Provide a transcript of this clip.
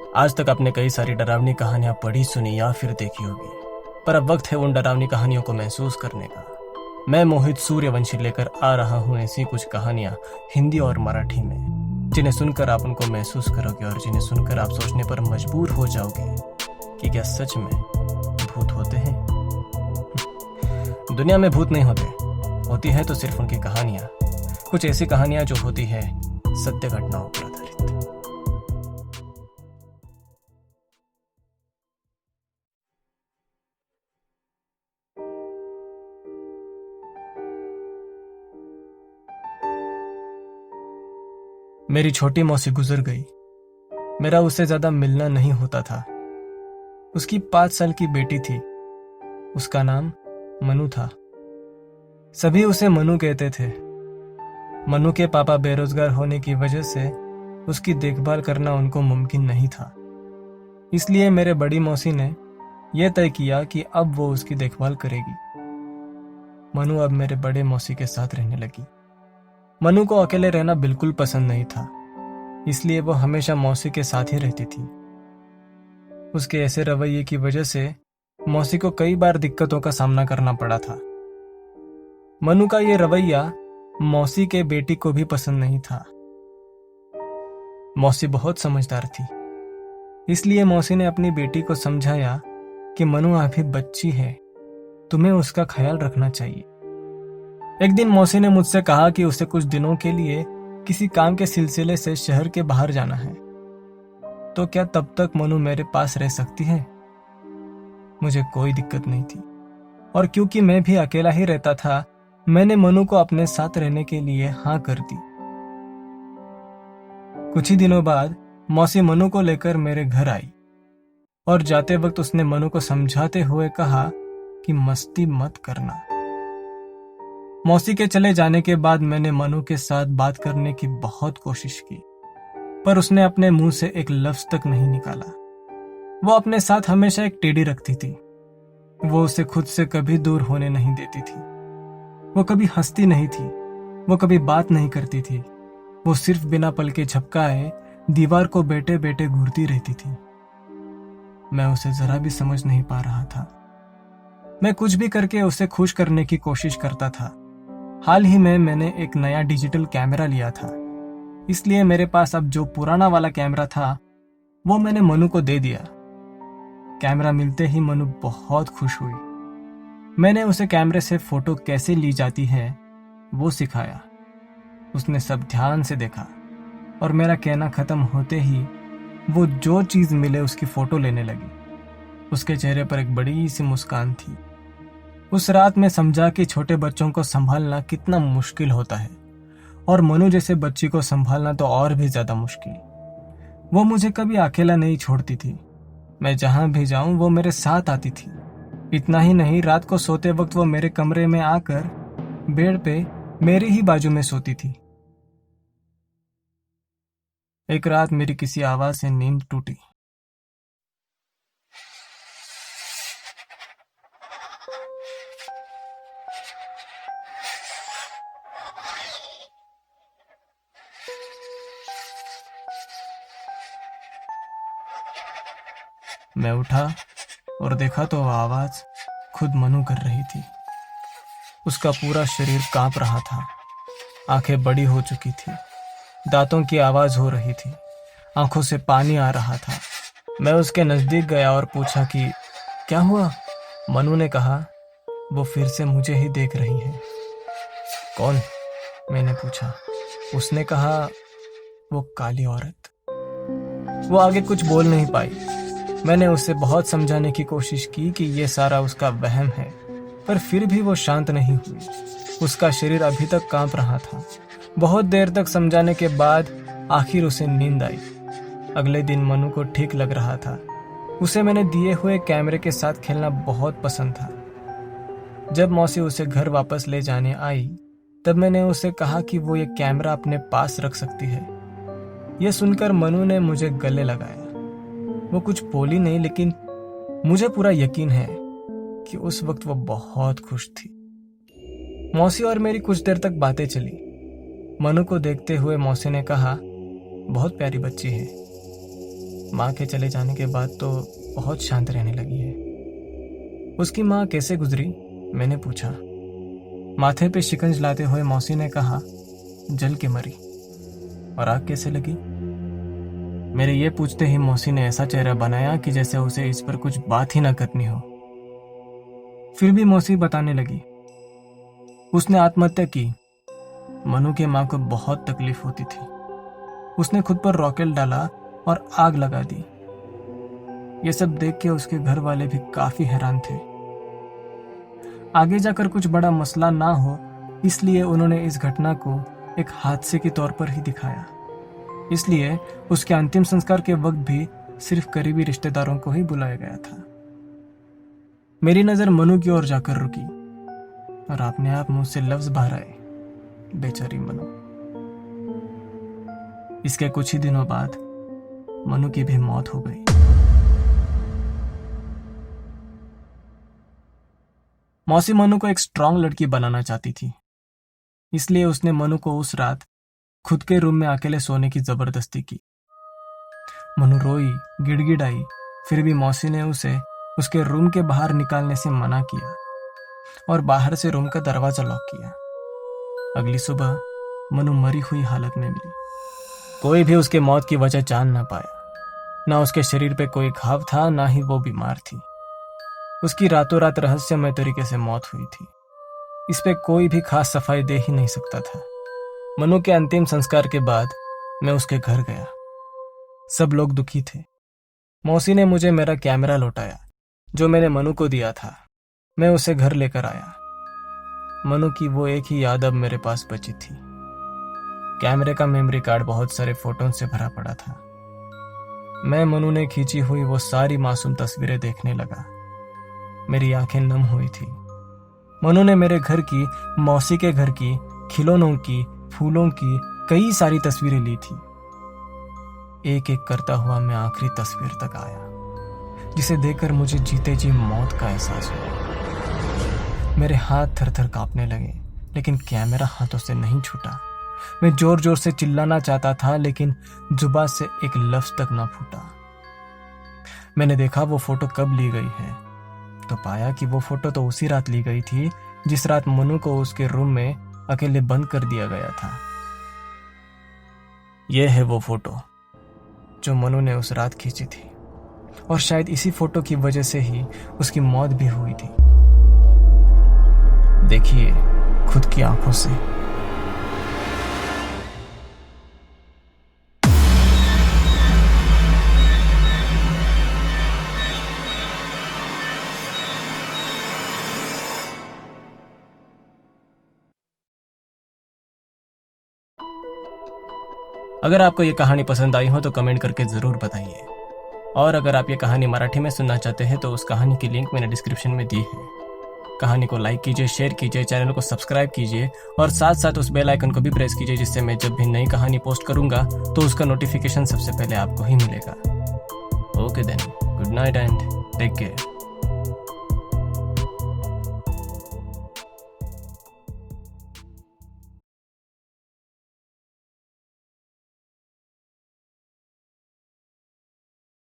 आज तक आपने कई सारी डरावनी कहानियां पढ़ी, सुनी या फिर देखी होगी, पर अब वक्त है उन डरावनी कहानियों को महसूस करने का। मैं मोहित सूर्यवंशी लेकर आ रहा हूँ ऐसी कुछ कहानियां हिंदी और मराठी में, जिन्हें सुनकर आप उनको महसूस करोगे और जिन्हें सुनकर आप सोचने पर मजबूर हो जाओगे कि क्या सच में भूत होते हैं। दुनिया में भूत नहीं होते, होती है तो सिर्फ उनकी कहानियां, कुछ ऐसी कहानियां जो होती है सत्य घटनाओं पर आधारित। मेरी छोटी मौसी गुजर गई। मेरा उससे ज्यादा मिलना नहीं होता था। उसकी 5 साल की बेटी थी। उसका नाम मनु था। सभी उसे मनु कहते थे। मनु के पापा बेरोजगार होने की वजह से उसकी देखभाल करना उनको मुमकिन नहीं था। इसलिए मेरे बड़ी मौसी ने यह तय किया कि अब वो उसकी देखभाल करेगी। मनु अब मेरे बड़े मौसी के साथ रहने लगी। मनु को अकेले रहना बिल्कुल पसंद नहीं था, इसलिए वो हमेशा मौसी के साथ ही रहती थी। उसके ऐसे रवैये की वजह से मौसी को कई बार दिक्कतों का सामना करना पड़ा था। मनु का ये रवैया मौसी के बेटी को भी पसंद नहीं था। मौसी बहुत समझदार थी, इसलिए मौसी ने अपनी बेटी को समझाया कि मनु अभी बच्ची है, तुम्हें उसका ख्याल रखना चाहिए। एक दिन मौसी ने मुझसे कहा कि उसे कुछ दिनों के लिए किसी काम के सिलसिले से शहर के बाहर जाना है, तो क्या तब तक मनु मेरे पास रह सकती है? मुझे कोई दिक्कत नहीं थी, और क्योंकि मैं भी अकेला ही रहता था, मैंने मनु को अपने साथ रहने के लिए हाँ कर दी। कुछ ही दिनों बाद मौसी मनु को लेकर मेरे घर आई और जाते वक्त उसने मनु को समझाते हुए कहा कि मस्ती मत करना। मौसी के चले जाने के बाद मैंने मनु के साथ बात करने की बहुत कोशिश की, पर उसने अपने मुंह से एक लफ्ज तक नहीं निकाला। वो अपने साथ हमेशा एक टेडी रखती थी। वो उसे खुद से कभी दूर होने नहीं देती थी। वो कभी हंसती नहीं थी, वो कभी बात नहीं करती थी। वो सिर्फ बिना पल के झपकाए दीवार को बैठे बैठे घूरती रहती थी। मैं उसे जरा भी समझ नहीं पा रहा था। मैं कुछ भी करके उसे खुश करने की कोशिश करता था। हाल ही में मैंने एक नया डिजिटल कैमरा लिया था, इसलिए मेरे पास अब जो पुराना वाला कैमरा था वो मैंने मनु को दे दिया। कैमरा मिलते ही मनु बहुत खुश हुई। मैंने उसे कैमरे से फोटो कैसे ली जाती है वो सिखाया। उसने सब ध्यान से देखा और मेरा कहना खत्म होते ही वो जो चीज मिले उसकी फोटो लेने लगी। उसके चेहरे पर एक बड़ी सी मुस्कान थी। उस रात में समझा कि छोटे बच्चों को संभालना कितना मुश्किल होता है, और मनु जैसे बच्ची को संभालना तो और भी ज्यादा मुश्किल। वो मुझे कभी अकेला नहीं छोड़ती थी। मैं जहां भी जाऊं वो मेरे साथ आती थी। इतना ही नहीं, रात को सोते वक्त वो मेरे कमरे में आकर बेड पे मेरे ही बाजू में सोती थी। एक रात मेरी किसी आवाज से नींद टूटी। मैं उठा और देखा तो वह आवाज खुद मनु कर रही थी। उसका पूरा शरीर कांप रहा था। आंखें बड़ी हो चुकी थी, दांतों की आवाज हो रही थी, आंखों से पानी आ रहा था। मैं उसके नजदीक गया और पूछा कि क्या हुआ? मनु ने कहा, वो फिर से मुझे ही देख रही है। कौन? मैंने पूछा। उसने कहा, वो काली औरत। वो आगे कुछ बोल नहीं पाई। मैंने उसे बहुत समझाने की कोशिश की कि ये सारा उसका वहम है, पर फिर भी वो शांत नहीं हुई। उसका शरीर अभी तक कांप रहा था। बहुत देर तक समझाने के बाद आखिर उसे नींद आई। अगले दिन मनु को ठीक लग रहा था। उसे मैंने दिए हुए कैमरे के साथ खेलना बहुत पसंद था। जब मौसी उसे घर वापस ले जाने आई, तब मैंने उसे कहा कि वो ये कैमरा अपने पास रख सकती है। यह सुनकर मनु ने मुझे गले लगाया। वो कुछ बोली नहीं, लेकिन मुझे पूरा यकीन है कि उस वक्त वो बहुत खुश थी। मौसी और मेरी कुछ देर तक बातें चली। मनु को देखते हुए मौसी ने कहा, बहुत प्यारी बच्ची है। माँ के चले जाने के बाद तो बहुत शांत रहने लगी है। उसकी माँ कैसे गुजरी, मैंने पूछा। माथे पे शिकंज लाते हुए मौसी ने कहा, जल के मरी। और आग कैसे लगी? मेरे ये पूछते ही मौसी ने ऐसा चेहरा बनाया कि जैसे उसे इस पर कुछ बात ही ना करनी हो। फिर भी मौसी बताने लगी, उसने आत्महत्या की। मनु के माँ को बहुत तकलीफ होती थी। उसने खुद पर रॉकेल डाला और आग लगा दी। ये सब देख के उसके घर वाले भी काफी हैरान थे। आगे जाकर कुछ बड़ा मसला ना हो, इसलिए उन्होंने इस घटना को एक हादसे के तौर पर ही दिखाया। इसलिए उसके अंतिम संस्कार के वक्त भी सिर्फ करीबी रिश्तेदारों को ही बुलाया गया था। मेरी नजर मनु की ओर जाकर रुकी और अपने आप मुंह से लफ्ज बाहर आए, बेचारी मनु। इसके कुछ ही दिनों बाद मनु की भी मौत हो गई। मौसी मनु को एक स्ट्रांग लड़की बनाना चाहती थी, इसलिए उसने मनु को उस रात खुद के रूम में अकेले सोने की जबरदस्ती की। मनु रोई, गिड़गिड़ाई, फिर भी मौसी ने उसे उसके रूम के बाहर निकालने से मना किया और बाहर से रूम का दरवाजा लॉक किया। अगली सुबह मनु मरी हुई हालत में मिली। कोई भी उसके मौत की वजह जान ना पाया। ना उसके शरीर पे कोई घाव था, ना ही वो बीमार थी। उसकी रातों रात रहस्यमय तरीके से मौत हुई थी। इस पे कोई भी खास सफाई दे ही नहीं सकता था। मनु के अंतिम संस्कार के बाद मैं उसके घर गया। सब लोग दुखी थे। मौसी ने मुझे मेरा कैमरा लौटाया जो मैंने मनु को दिया था। मैं उसे घर लेकर आया। मनु की वो एक ही याद अब मेरे पास बची थी। कैमरे का मेमोरी कार्ड बहुत सारे फोटों से भरा पड़ा था। मैं मनु ने खींची हुई वो सारी मासूम तस्वीरें देखने लगा। मेरी आंखें नम हुई थी। मनु ने मेरे घर की, मौसी के घर की, खिलौनों की, फूलों की कई सारी तस्वीरें ली थी। एक एक करता हुआ मैं आखिरी तस्वीर तक आया, जिसे देखकर मुझे जीते जी मौत का एहसास हुआ। मेरे हाथ थर थर कांपने लगे, लेकिन कैमरा हाथों से नहीं छूटा। मैं जोर जोर से चिल्लाना चाहता था, लेकिन जुबान से एक लफ्ज तक ना फूटा। मैंने देखा वो फोटो कब ली गई है, तो पाया कि वो फोटो तो उसी रात ली गई थी जिस रात मनु को उसके रूम में अकेले बंद कर दिया गया था। यह है वो फोटो जो मनु ने उस रात खींची थी, और शायद इसी फोटो की वजह से ही उसकी मौत भी हुई थी। देखिए खुद की आंखों से। अगर आपको ये कहानी पसंद आई हो तो कमेंट करके जरूर बताइए। और अगर आप ये कहानी मराठी में सुनना चाहते हैं तो उस कहानी की लिंक मैंने डिस्क्रिप्शन में दी है। कहानी को लाइक कीजिए, शेयर कीजिए, चैनल को सब्सक्राइब कीजिए और साथ साथ उस बेल आइकन को भी प्रेस कीजिए, जिससे मैं जब भी नई कहानी पोस्ट करूंगा तो उसका नोटिफिकेशन सबसे पहले आपको ही मिलेगा। Okay then, good night and take care.